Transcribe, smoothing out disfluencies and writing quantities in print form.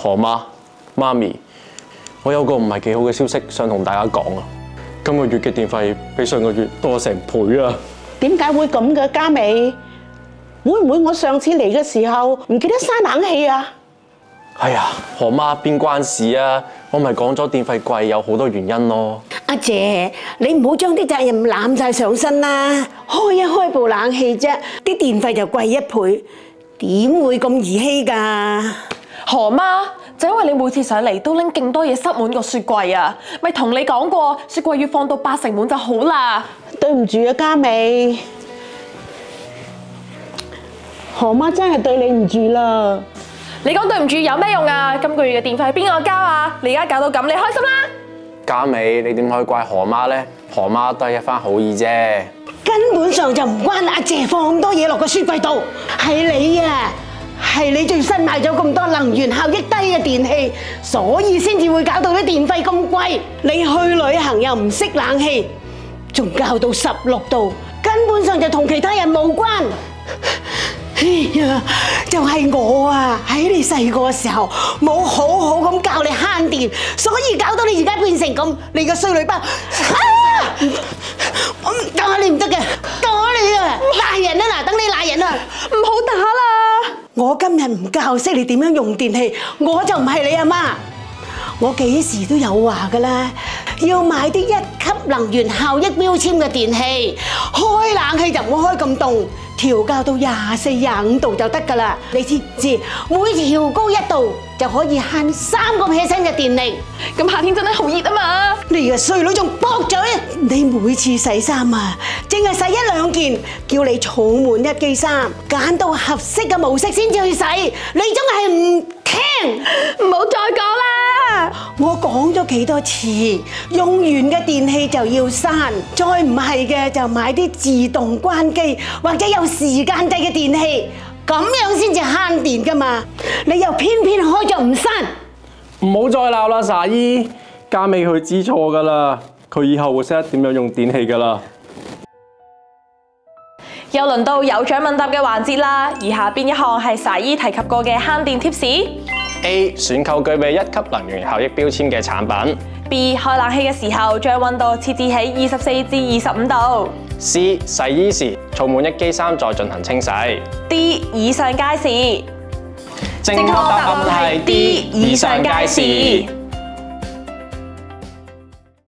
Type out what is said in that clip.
何媽、媽咪，我有個唔係幾好嘅消息想同大家講啊！今個月嘅電費比上個月多成倍啊！點解會咁嘅，嘉美？會唔會我上次嚟嘅時候唔記得閂冷氣啊？哎呀，何媽邊關事啊？我咪講咗電費貴有好多原因咯。阿姐，你唔好將啲責任攬晒上身啦！開一開部冷氣啫，啲電費就貴1倍，點會咁兒戲㗎？何媽，就因為你每次上嚟都拎勁多嘢塞滿個雪櫃啊，咪同你講過，雪櫃要放到80滿就好啦。對唔住啊，嘉美，何媽真係對你唔住啦。你講對唔住有咩用啊？今個月嘅電費係邊個交啊？你而家搞到咁，你開心啦？嘉美，你點可以怪何媽呢？何媽都係一番好意啫。根本上就唔關阿姐放咁多嘢落個雪櫃度，係你啊！係你最新買咗咁多能源效益低嘅電器，所以先至會搞到啲電費咁貴。你去旅行又唔熄冷氣，仲校到16度，根本上就同其他人無關。哎呀，就係我啊！喺你細個嘅時候冇好好咁教你慳電，所以搞到你而家變成咁，你個衰女包。我打你唔得嘅，打你啊！賴人啊嗱，等你賴人啊！唔好打啦！我今日唔教識你點樣用電器，我就唔係你阿媽。我幾時都有話噶啦，要買啲1級能源效益標籤嘅電器，開冷氣就唔好開咁凍，調校到24、25度就得噶啦。你知唔知？每調高1度就可以慳3% 嘅電力。咁夏天真係好熱啊嘛！你個衰女仲駁嘴！你每次洗衫啊，淨係洗1、2件，叫你儲滿1機衫，揀到合適嘅模式先至去洗，你真係唔聽，唔好再講啦！我講咗幾多次，用完嘅電器就要刪，再唔係嘅就買啲自動關機或者有時間制嘅電器，咁樣先至慳電噶嘛。你又偏偏開咗唔刪，唔好再鬧啦，沙姨，嘉美佢知錯噶啦，佢以後會識得點樣用電器噶啦。又輪到有獎問答嘅環節啦，以下邊一項係沙姨提及過嘅慳電貼士 A. 選購具備1級能源效益標籤嘅產品。B. 開冷氣嘅時候將溫度設置喺24至25度。C. 洗衣時儲滿1機衫再進行清洗。D. 以上皆是。正確答案係 D. 以上皆是。